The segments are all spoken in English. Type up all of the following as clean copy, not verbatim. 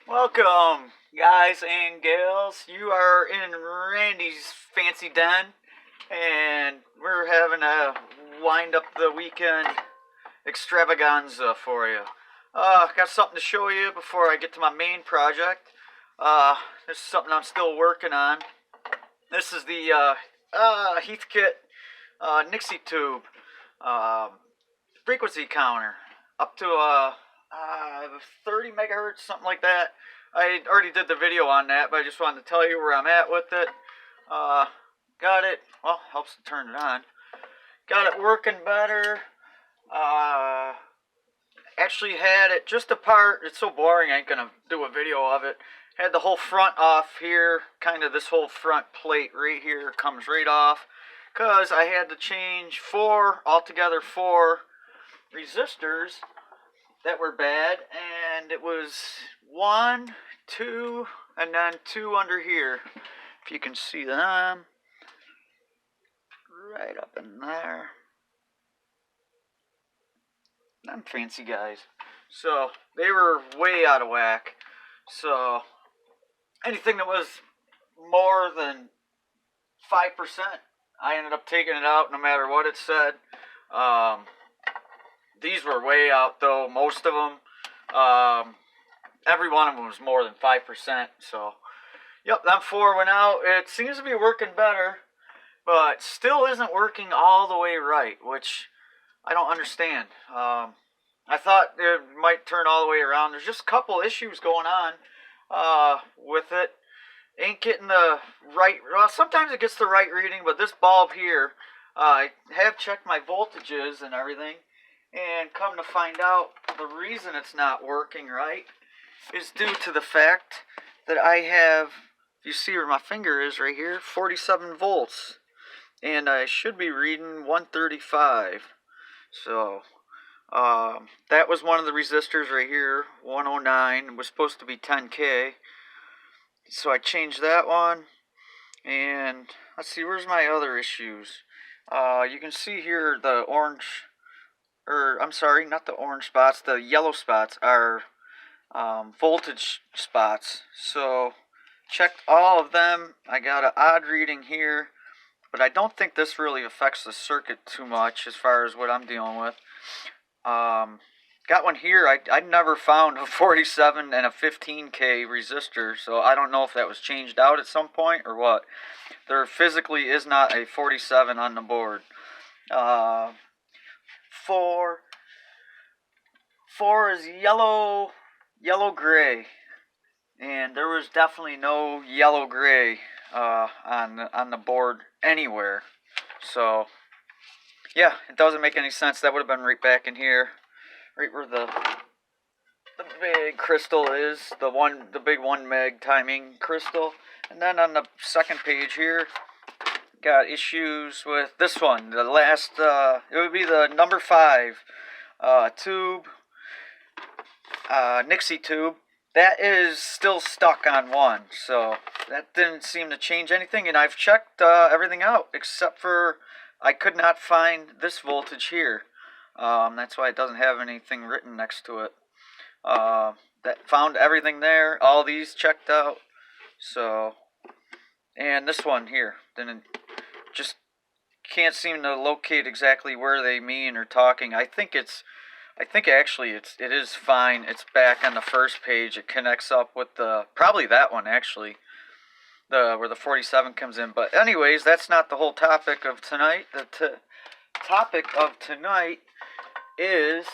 Welcome, guys and gals. You are in Randy's fancy den, and we're having a wind up the weekend extravaganza for you. Got something to show you before I get to my main project. This is something I'm still working on. This is the Heathkit Nixie tube frequency counter, up to 30 megahertz, something like that. I already did the video on that, but I just wanted to tell you where I'm at with it. Got it, well, helps to turn it on. Got it working better. Actually had it just apart. It's so boring, I ain't gonna do a video of it. Had the whole front off here, kind of this whole front plate right here comes right off, because I had to change altogether four resistors that were bad, and it was 1, 2, and then 2 under here. If you can see them, right up in there. Them fancy guys. So they were way out of whack. So anything that was more than 5%, I ended up taking it out no matter what it said. These were way out though, most of them. Every one of them was more than 5%. So, yep, them 4 went out. It seems to be working better, but still isn't working all the way right, which I don't understand. I thought it might turn all the way around. There's just a couple issues going on with it. Ain't getting the right, well, sometimes it gets the right reading, but this bulb here, I have checked my voltages and everything, and come to find out the reason it's not working right is due to the fact that I have, you see where my finger is right here, 47 volts, and I should be reading 135. So that was one of the resistors right here, 109. It was supposed to be 10K. So I changed that one, and let's see, where's my other issues? You can see here the orange, or I'm sorry, not the orange spots, the yellow spots are voltage spots. So checked all of them. I got an odd reading here, but I don't think this really affects the circuit too much as far as what I'm dealing with. Got one here. I never found a 47 and a 15K resistor, so I don't know if that was changed out at some point or what. There physically is not a 47 on the board. 4 is yellow gray, and there was definitely no yellow gray on the board anywhere. So yeah, it doesn't make any sense. That would have been right back in here, right where the big crystal is, the big 1 meg timing crystal. And then on the second page here, got issues with this one, the last, it would be the number 5 tube, Nixie tube. That is still stuck on 1, so that didn't seem to change anything, and I've checked everything out except for I could not find this voltage here. That's why it doesn't have anything written next to it. That found everything there, all these checked out. So, and this one here, just can't seem to locate exactly where they mean or talking. I think actually it is fine. It's back on the first page. It connects up with probably that one actually, where the 47 comes in. But anyways, that's not the whole topic of tonight. The topic of tonight is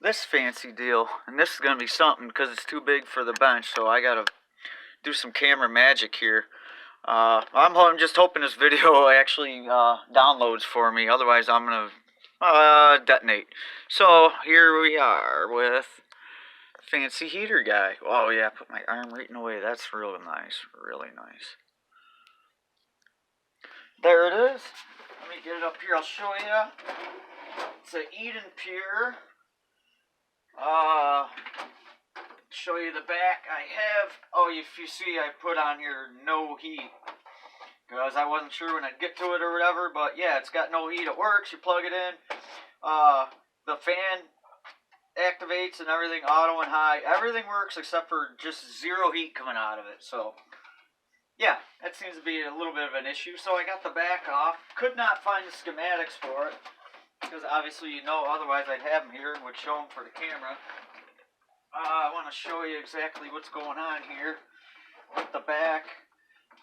this fancy deal, and this is gonna be something because it's too big for the bench, so I gotta do some camera magic here. I'm just hoping this video actually downloads for me, otherwise I'm gonna detonate. So here we are with fancy heater guy. Oh yeah, put my arm right in the way. That's really nice, really nice. There it is. Let me get it up here, I'll show you. It's an Eden Pure. Show you the back. I have, if you see, I put on here no heat, because I wasn't sure when I'd get to it or whatever, but yeah, it's got no heat. It works. You plug it in. The fan activates and everything, auto and high. Everything works except for just zero heat coming out of it. So, yeah, that seems to be a little bit of an issue. So I got the back off. Could not find the schematics for it, because obviously otherwise I'd have them here and would show them for the camera. I want to show you exactly what's going on here with the back.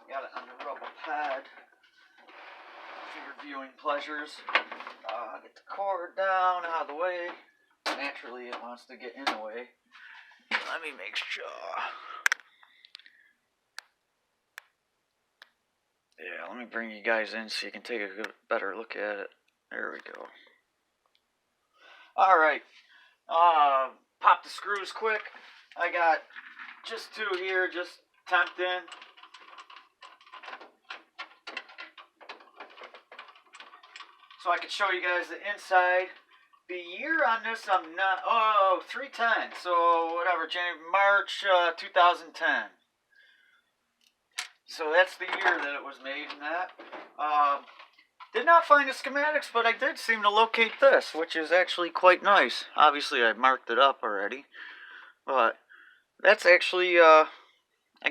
Got it on the rubber pad for your viewing pleasures. Get the cord down out of the way. Naturally, it wants to get in the way. Let me make sure. Yeah, let me bring you guys in so you can take a better look at it. There we go. Alright. Pop the screws quick. I got just two here, just temped in. So I can show you guys the inside. The year on this, I'm not, 310, so whatever, March 2010. So that's the year that it was made and that. Did not find the schematics, but I did seem to locate this, which is actually quite nice. Obviously, I marked it up already. But that's actually, I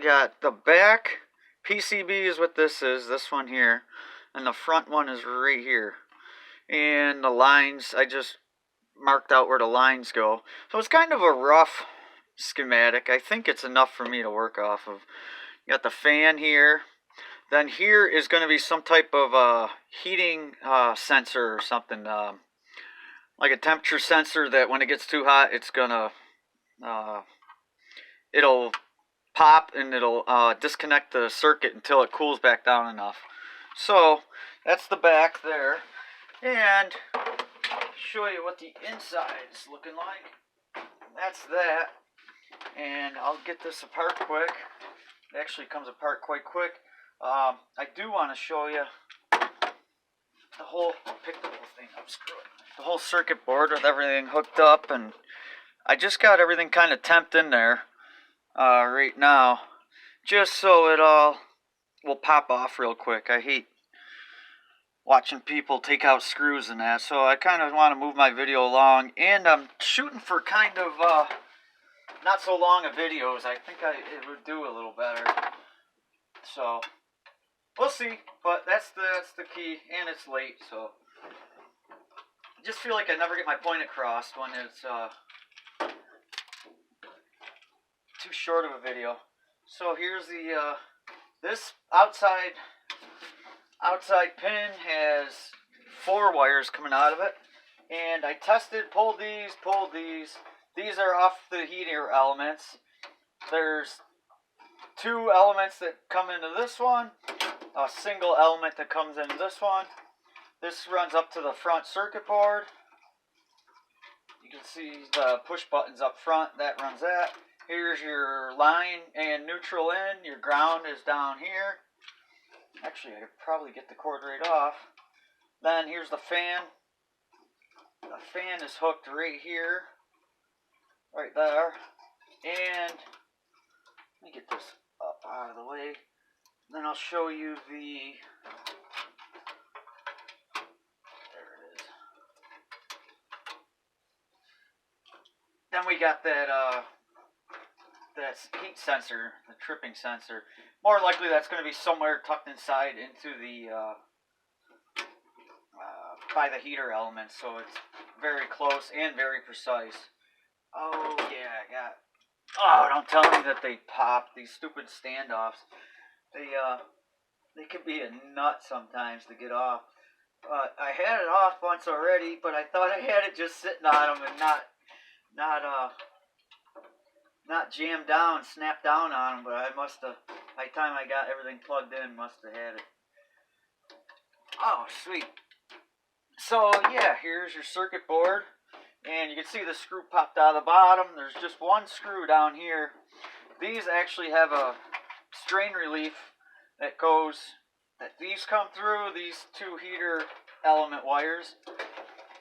got the back PCB is what this is, this one here. And the front one is right here. And the lines, I just marked out where the lines go. So it's kind of a rough schematic. I think it's enough for me to work off of. You got the fan here. Then here is going to be some type of heating sensor or something. Like a temperature sensor that when it gets too hot, it's going to, it'll pop and it'll disconnect the circuit until it cools back down enough. So that's the back there. And show you what the inside is looking like. That's that. And I'll get this apart quick. It actually comes apart quite quick. I do want to show you the whole, pick the whole thing up, screw it. The whole circuit board with everything hooked up, and I just got everything kind of temped in there right now, just so it all will pop off real quick. I hate watching people take out screws and that, so I kind of want to move my video along, and I'm shooting for kind of not so long of videos. I think it would do a little better, so we'll see. But that's the key, and it's late, so I just feel like I never get my point across when it's too short of a video. So here's the this outside pin has 4 wires coming out of it, and I tested, pulled these. These are off the heater elements. There's 2 elements that come into this one, a single element that comes into this one. This runs up to the front circuit board. You can see the push buttons up front, that runs that. Here's your line and neutral in. Your ground is down here. Actually, I could probably get the cord right off. Then here's the fan. The fan is hooked right here, right there. And let me get this up out of the way. Then I'll show you the, there it is. Then we got that heat sensor, the tripping sensor. More likely that's going to be somewhere tucked inside into the by the heater element, so it's very close and very precise. Oh yeah, I got. Oh, don't tell me that they pop, these stupid standoffs. They can be a nut sometimes to get off. I had it off once already, but I thought I had it just sitting on them and not jammed down, snapped down on them, but I must have, by the time I got everything plugged in, must have had it. Oh, sweet. So, yeah, here's your circuit board, and you can see the screw popped out of the bottom. There's just one screw down here. These actually have a strain relief that these come through, these 2 heater element wires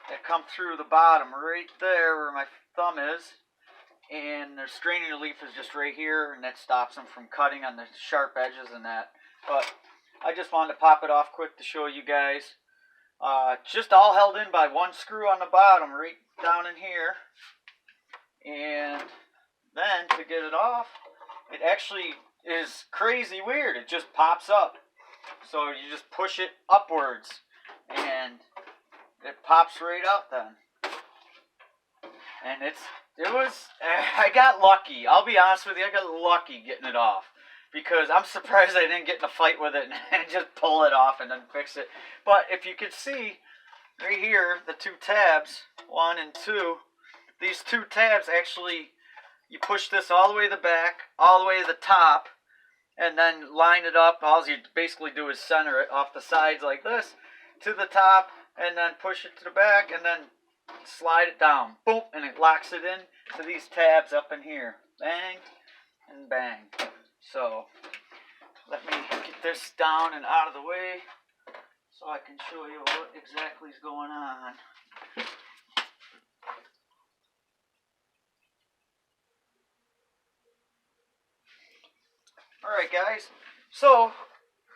that come through the bottom right there where my thumb is. And the strain relief is just right here, and that stops them from cutting on the sharp edges and that. But I just wanted to pop it off quick to show you guys. Just all held in by one screw on the bottom, right down in here. And then to get it off, it actually is crazy weird. It just pops up. So you just push it upwards and it pops right out then. And I got lucky. I'll be honest with you, I got lucky getting it off. Because I'm surprised I didn't get in a fight with it and just pull it off and then fix it. But if you could see right here, the two tabs, 1 and 2, these two tabs actually, you push this all the way to the back, all the way to the top, and then line it up. All you basically do is center it off the sides like this to the top, and then push it to the back, and then slide it down. Boom, and it locks it in to these tabs up in here. Bang and bang. So, let me get this down and out of the way so I can show you what exactly is going on. Alright guys, so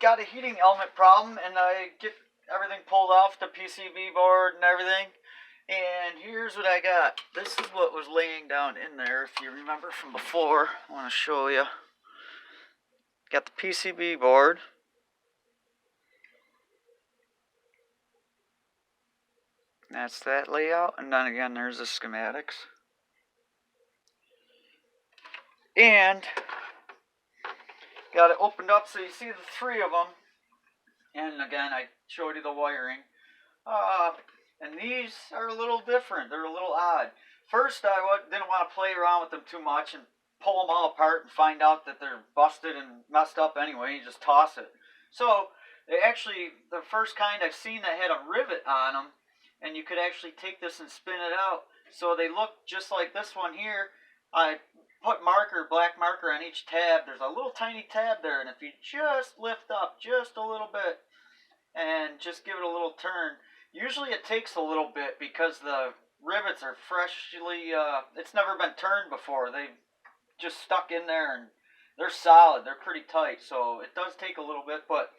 got a heating element problem and I get everything pulled off the PCB board and everything. And here's what I got. This is what was laying down in there, if you remember from before. I want to show you. Got the PCB board. That's that layout. And then again, there's the schematics. And got it opened up so you see the three of them. And again, I showed you the wiring. And these are a little different. They're a little odd. First, I didn't want to play around with them too much and pull them all apart and find out that they're busted and messed up anyway. You just toss it. So, they actually, the first kind I've seen that had a rivet on them, and you could actually take this and spin it out. So they look just like this one here. I put black marker on each tab. There's a little tiny tab there, and if you just lift up just a little bit and just give it a little turn, usually it takes a little bit because the rivets are freshly, it's never been turned before. They've just stuck in there and they're solid. They're pretty tight, so it does take a little bit, but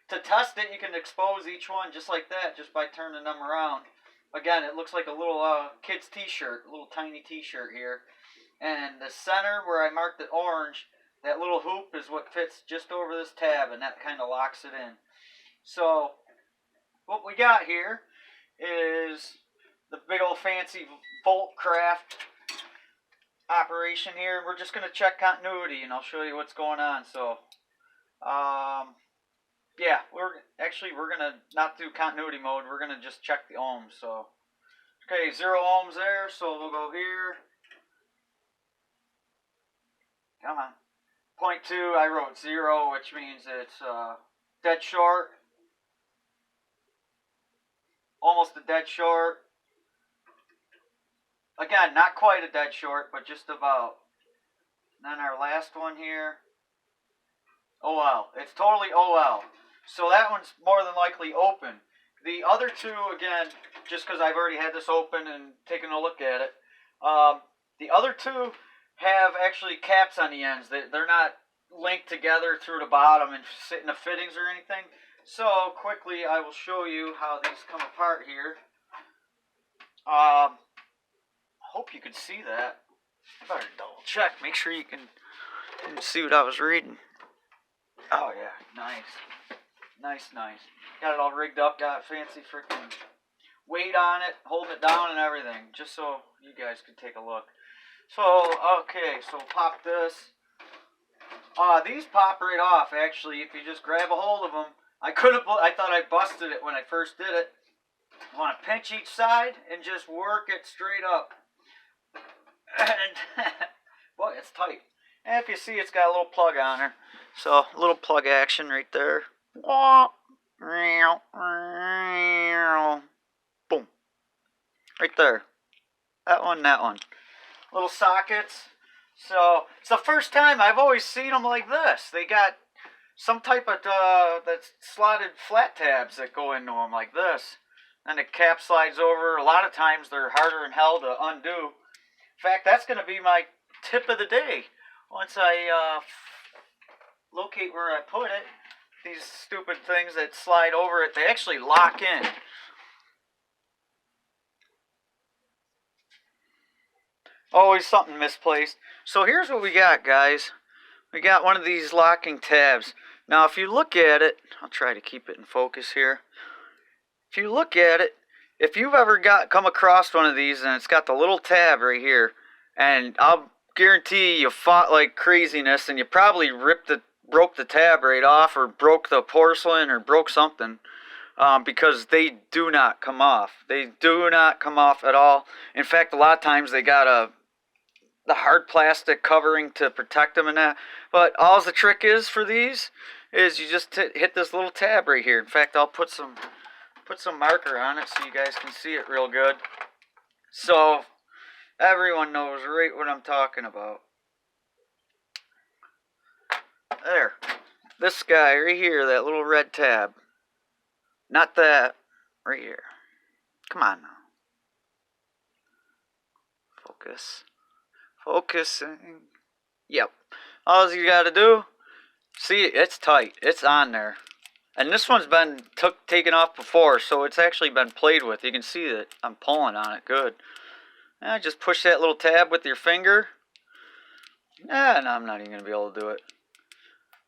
to test it, you can expose each one just like that, just by turning them around. Again, it looks like a little kid's t-shirt, a little tiny t-shirt here. And the center where I marked it orange, that little hoop is what fits just over this tab, and that kind of locks it in. So, what we got here is the big old fancy volt craft operation here. We're just going to check continuity, and I'll show you what's going on. So, yeah, we're going to not do continuity mode. We're going to just check the ohms. So, okay, 0 ohms there. So we'll go here. Come on. 0.2, I wrote 0, which means it's dead short. Almost a dead short. Again, not quite a dead short, but just about. And then our last one here. OL. It's totally OL. So that one's more than likely open. The other two, again, just because I've already had this open and taken a look at it, the other two have actually caps on the ends. They're not linked together through the bottom and sit in the fittings or anything. So quickly I will show you how these come apart here. I hope you could see that. I better double check, make sure you can see what I was reading. Oh yeah, nice. Nice. Got it all rigged up, got fancy freaking weight on it, holding it down and everything, just so you guys could take a look. So, okay, so pop this. These pop right off, actually, if you just grab a hold of them. I thought I busted it when I first did it. You want to pinch each side and just work it straight up. And, boy, it's tight. And if you see, it's got a little plug on her. So, a little plug action right there. Boom. Right there. That one. Little sockets. So, it's the first time I've always seen them like this. They got some type of that's slotted flat tabs that go into them like this. And the cap slides over. A lot of times they're harder than hell to undo. In fact, that's going to be my tip of the day. Once I locate where I put it, these stupid things that slide over it, they actually lock in. Always something misplaced. So here's what we got, guys. We got one of these locking tabs. Now if you look at it, I'll try to keep it in focus here. If you look at it, if you've ever come across one of these and it's got the little tab right here, and I'll guarantee you fought like craziness and you probably broke the tab right off, or broke the porcelain, or broke something, because they do not come off. They do not come off at all. In fact, a lot of times they got the hard plastic covering to protect them and that. But all the trick is for these is you just hit this little tab right here. In fact, I'll put some marker on it so you guys can see it real good. So everyone knows right what I'm talking about. There. This guy right here, that little red tab. Not that. Right here. Come on now. Focus. Focusing. Yep. All you gotta do, see, it's tight. It's on there. And this one's been taken off before, so it's actually been played with. You can see that I'm pulling on it good. And just push that little tab with your finger. No, I'm not even going to be able to do it.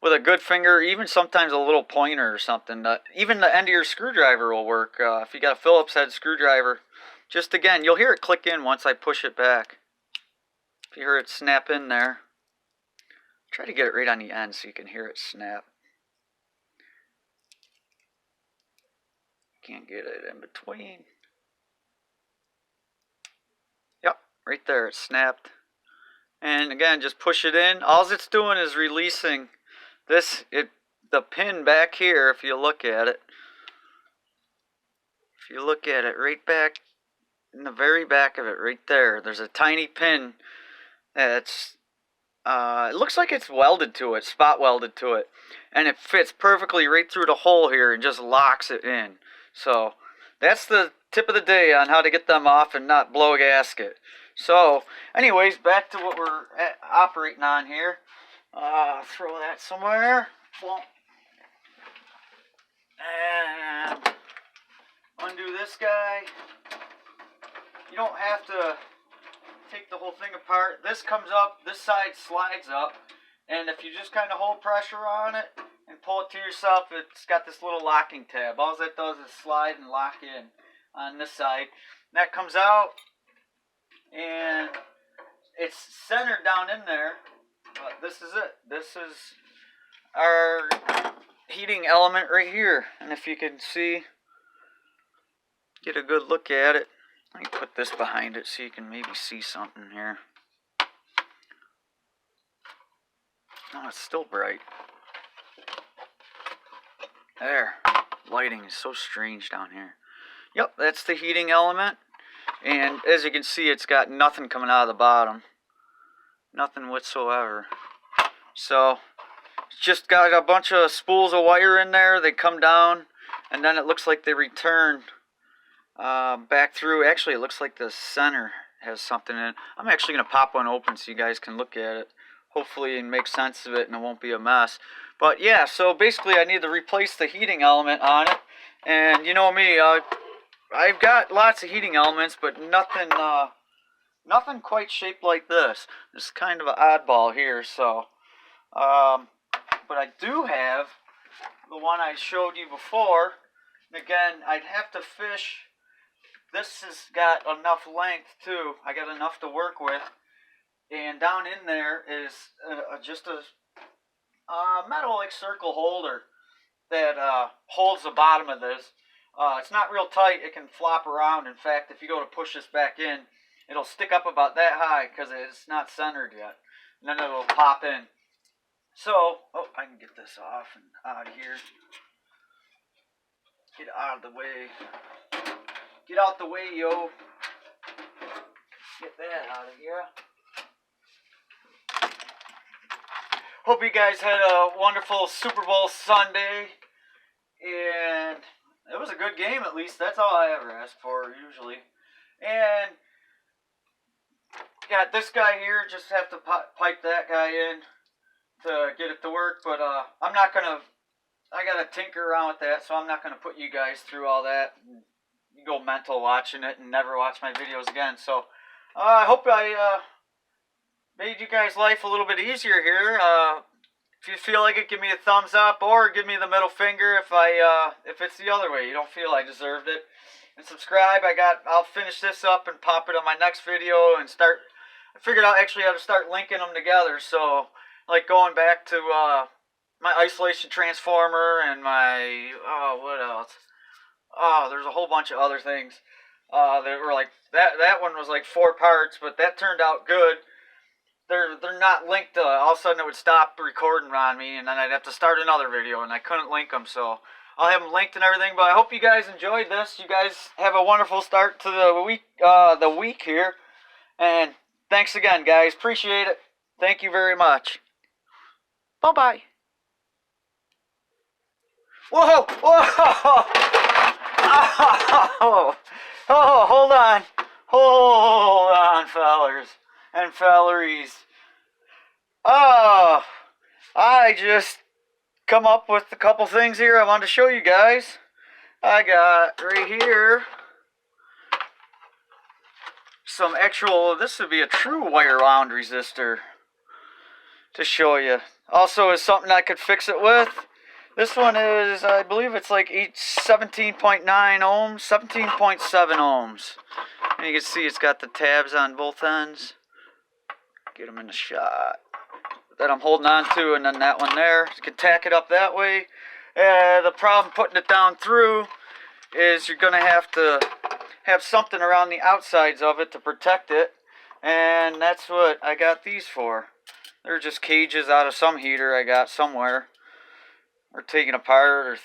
With a good finger, even sometimes a little pointer or something. Even the end of your screwdriver will work. If you got a Phillips head screwdriver. Just again, you'll hear it click in once I push it back. If you hear it snap in there. Try to get it right on the end so you can hear it snap. Can't get it in between. Yep, right there, it snapped. And again, just push it in. All it's doing is releasing the pin back here. If you look at it, right back in the very back of it, right there, there's a tiny pin that's it looks like it's welded to it, spot welded to it, and it fits perfectly right through the hole here and just locks it in. So that's the tip of the day on how to get them off and not blow a gasket. So anyways, back to what we're operating on here. Throw that somewhere. And undo this guy. You don't have to take the whole thing apart. This comes up, this side slides up, and if you just kind of hold pressure on it and pull it to yourself, it's got this little locking tab. All that does is slide and lock in on this side. That comes out, and it's centered down in there, but this is it. This is our heating element right here, and if you can see, get a good look at it. Let me put this behind it so you can maybe see something here. Oh, it's still bright. There. Lighting is so strange down here. Yep, that's the heating element. And as you can see, it's got nothing coming out of the bottom. Nothing whatsoever. So, it's just got a bunch of spools of wire in there. They come down, and then it looks like they return back through. Actually, it looks like the center has something in it. I'm actually going to pop one open so you guys can look at it, hopefully, and make sense of it, and it won't be a mess. But yeah, so basically I need to replace the heating element on it. And you know me, I've got lots of heating elements, but nothing quite shaped like this. This is kind of an oddball here. So but I do have the one I showed you before. And again, I'd have to fish. This has got enough length too. I got enough to work with. And down in there is just a metal-like circle holder that holds the bottom of this. It's not real tight. It can flop around. In fact, if you go to push this back in, it'll stick up about that high because it's not centered yet. And then it'll pop in. So, oh, I can get this off and out of here. Get out of the way. Get out the way, yo. Get that out of here. Hope you guys had a wonderful Super Bowl Sunday. And it was a good game, at least. That's all I ever ask for, usually. And got this guy here. Just have to pipe that guy in to get it to work. But I'm not going to... I got to tinker around with that, so I'm not going to put you guys through all that. You go mental watching it and never watch my videos again. So I hope I made you guys' life a little bit easier here. If you feel like it, give me a thumbs up or give me the middle finger if it's the other way. You don't feel I deserved it. And subscribe. I'll finish this up and pop it on my next video and start. I figured out actually how to start linking them together. So like going back to my isolation transformer and my what else? Oh, there's a whole bunch of other things that were like that one was like 4 parts, but that turned out good. They're not linked. All of a sudden it would stop recording on me, and then I'd have to start another video, and I couldn't link them. So I'll have them linked and everything. But I hope you guys enjoyed this. You guys have a wonderful start to the week here, and thanks again, guys. Appreciate it. Thank you very much. Bye bye. Whoa! Whoa! Oh, hold on. Hold on, fellers and felleries. Oh, I just come up with a couple things here I wanted to show you guys. I got right here some actual, this would be a true wire wound resistor to show you. Also is something I could fix it with. This one is, I believe it's like 17.9 ohms, 17.7 ohms. And you can see it's got the tabs on both ends. Get them in the shot. That I'm holding on to, and then that one there. You can tack it up that way. The problem putting it down through is you're going to have something around the outsides of it to protect it. And that's what I got these for. They're just cages out of some heater I got somewhere. Or taken apart or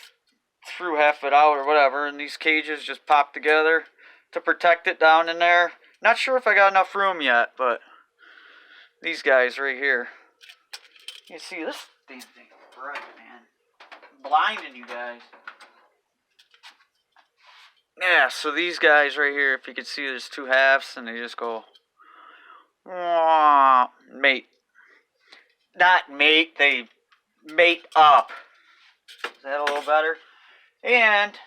threw half it out or whatever, and these cages just pop together to protect it down in there. Not sure if I got enough room yet, but these guys right here. You see this damn thing is bright, man. Blinding you guys. Yeah, so these guys right here, if you can see, there's 2 halves, and they just go mate. Not mate, they mate up. Is that a little better? And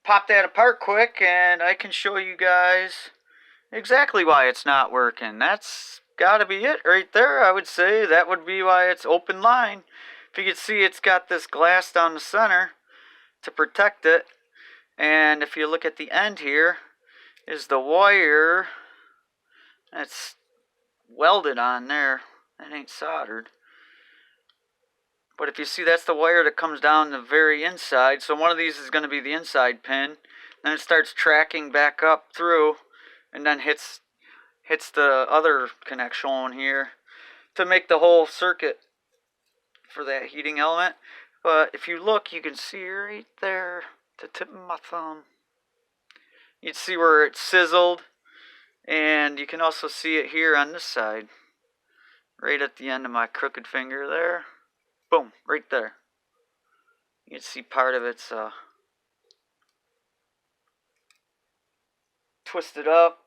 pop that apart quick, and I can show you guys exactly why it's not working. That's got to be it right there. I would say that would be why it's open line. If you can see, it's got this glass down the center to protect it. And if you look at the end here, is the wire that's welded on there. That ain't soldered. But if you see, that's the wire that comes down the very inside. So one of these is going to be the inside pin. Then it starts tracking back up through, and then hits the other connection here to make the whole circuit for that heating element. But if you look, you can see right there, the tip of my thumb. You'd see where it's sizzled, and you can also see it here on this side, right at the end of my crooked finger there. Boom, right there. You can see part of it's twisted up.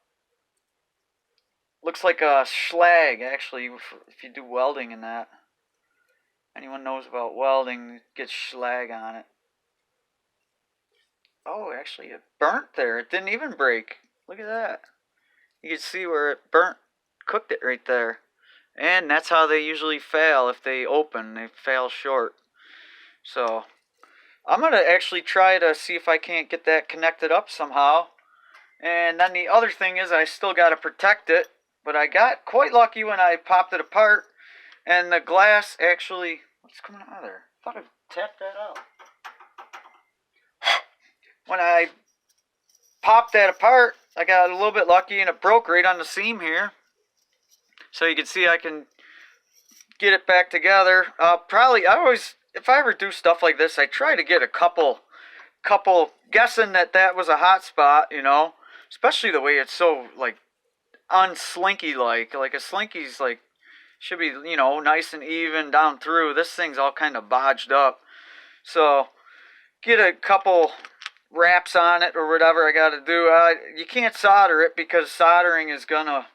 Looks like a slag, actually, if you do welding in that. Anyone knows about welding, it gets slag on it. Oh, actually, it burnt there. It didn't even break. Look at that. You can see where it burnt, cooked it right there. And that's how they usually fail if they open. They fail short. So I'm going to actually try to see if I can't get that connected up somehow. And then the other thing is I still got to protect it. But I got quite lucky when I popped it apart. And the glass actually... What's coming out of there? I thought I tapped that out. When I popped that apart, I got a little bit lucky and it broke right on the seam here. So you can see I can get it back together. Probably, if I ever do stuff like this, I try to get a couple, guessing that was a hot spot, you know. Especially the way it's so, like, unslinky-like. Like, a slinky's, like, should be, you know, nice and even down through. This thing's all kind of bodged up. So, get a couple wraps on it or whatever I got to do. You can't solder it because soldering is gonna...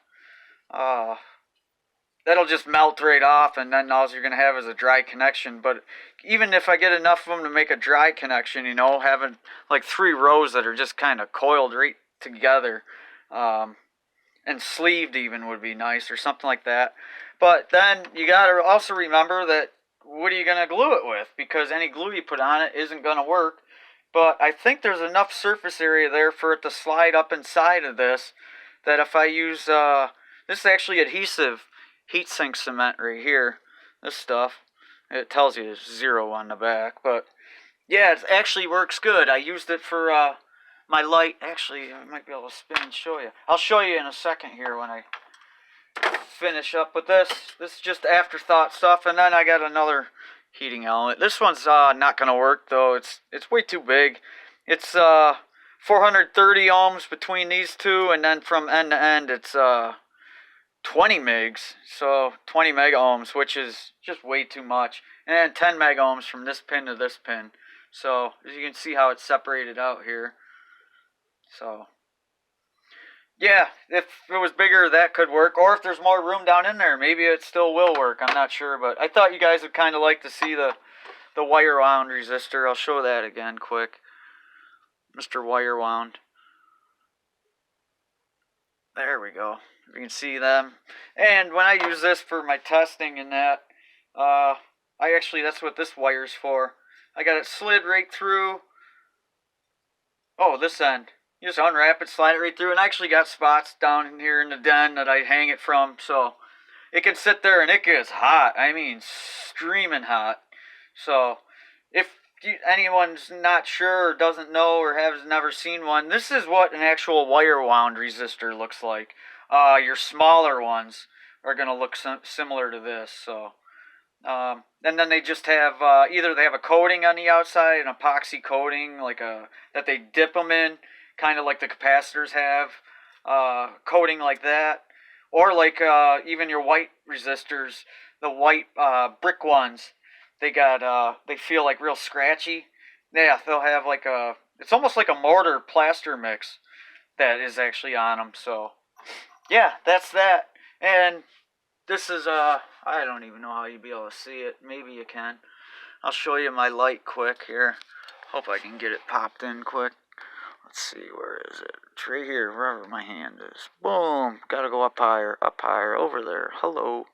that'll just melt right off, and then all you're going to have is a dry connection. But even if I get enough of them to make a dry connection, you know, having like 3 rows that are just kind of coiled right together, and and sleeved even would be nice, or something like that. But then you gotta also remember that what are you gonna glue it with? Because any glue you put on it isn't gonna work. But I think there's enough surface area there for it to slide up inside of this, that if I use, this is actually adhesive heatsink cement right here, this stuff, it tells you 0 on the back, but yeah, it actually works good. I used it for my light. Actually, I might be able to spin and show you. I'll show you in a second here when I finish up with this. This is just afterthought stuff, and then I got another heating element. This one's not gonna work though. It's way too big. It's 430 ohms between these two, and then from end to end it's 20 megs, so 20 mega ohms, which is just way too much, and 10 mega ohms from this pin to this pin. So as you can see how it's separated out here. So yeah, if it was bigger, that could work. Or if there's more room down in there, maybe it still will work. I'm not sure, but I thought you guys would kind of like to see the wire wound resistor. I'll show that again quick. Mr. Wire Wound. There we go. You can see them. And when I use this for my testing and that, that's what this wire's for. I got it slid right through. Oh, this end. You just unwrap it, slide it right through, and I actually got spots down in here in the den that I hang it from, so it can sit there and it gets hot. I mean, streaming hot. So if anyone's not sure or doesn't know or has never seen one, this is what an actual wire wound resistor looks like. Your smaller ones are going to look similar to this. So and then they just have either they have a coating on the outside, an epoxy coating that they dip them in, kind of like the capacitors have, coating like that, or like even your white resistors, the white brick ones, they feel like real scratchy. Yeah, they'll have it's almost like a mortar plaster mix that is actually on them. So yeah, that's that. And this is I don't even know how you'll be able to see it. Maybe you can. I'll show you my light quick here. Hope I can get it popped in quick. Let's see, where is it? It's right here, wherever my hand is. Boom! Gotta go up higher, over there. Hello.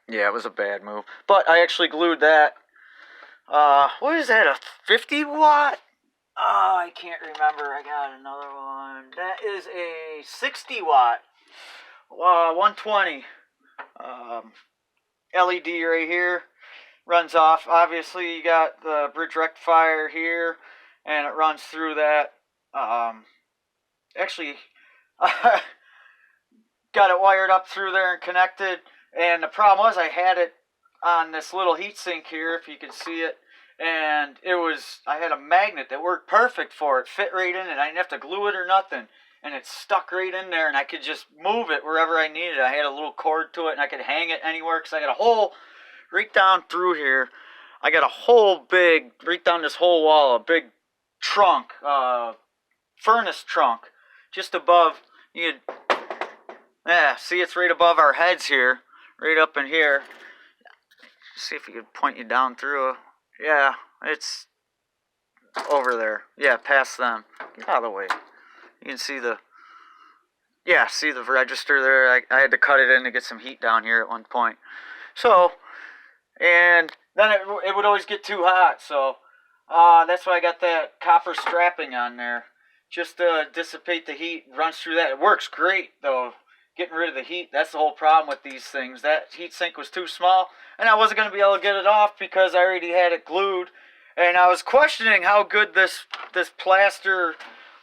Yeah, it was a bad move. But I actually glued that. What is that, a 50 watt? I can't remember. I got another one. That is a 60 watt. 120. LED right here. Runs off. Obviously, you got the bridge rectifier here, and it runs through that. Actually, got it wired up through there and connected. And the problem was I had it on this little heatsink here, if you can see it. And I had a magnet that worked perfect for it. Fit right in it. I didn't have to glue it or nothing. And it stuck right in there, and I could just move it wherever I needed. I had a little cord to it, and I could hang it anywhere, because I got a hole right down through here. I got a whole right down this whole wall, a big trunk, furnace trunk, just above. Yeah, see, it's right above our heads here, right up in here. See if you could point you down through. Yeah, it's over there. Yeah, past them. Get out of the way. You can see see the register there. I had to cut it in to get some heat down here at one point. So, and then it would always get too hot. So, that's why I got that copper strapping on there, just to dissipate the heat. Runs through that. It works great though. Getting rid of the heat. That's the whole problem with these things. That heat sink was too small, and I wasn't going to be able to get it off because I already had it glued. And I was questioning how good this plaster.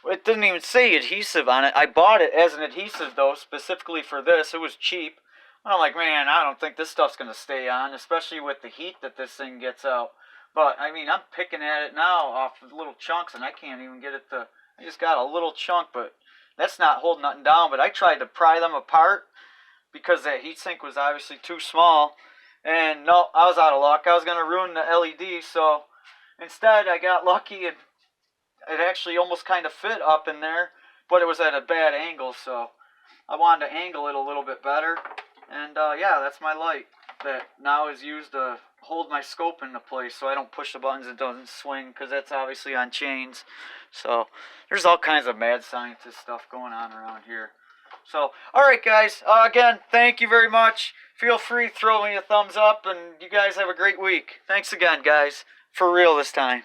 It didn't even say adhesive on it. I bought it as an adhesive, though, specifically for this. It was cheap. And I'm like, man, I don't think this stuff's going to stay on, especially with the heat that this thing gets out. But, I mean, I'm picking at it now off of little chunks, and I can't even get it to... I just got a little chunk, but that's not holding nothing down. But I tried to pry them apart because that heatsink was obviously too small. And, no, I was out of luck. I was going to ruin the LED, so instead I got lucky and it actually almost kind of fit up in there, but it was at a bad angle, so I wanted to angle it a little bit better. And yeah, that's my light that now is used to hold my scope into place so I don't push the buttons, it doesn't swing, because that's obviously on chains. So there's all kinds of mad scientist stuff going on around here. So, alright guys, again, thank you very much. Feel free to throw me a thumbs up, and you guys have a great week. Thanks again, guys. For real this time.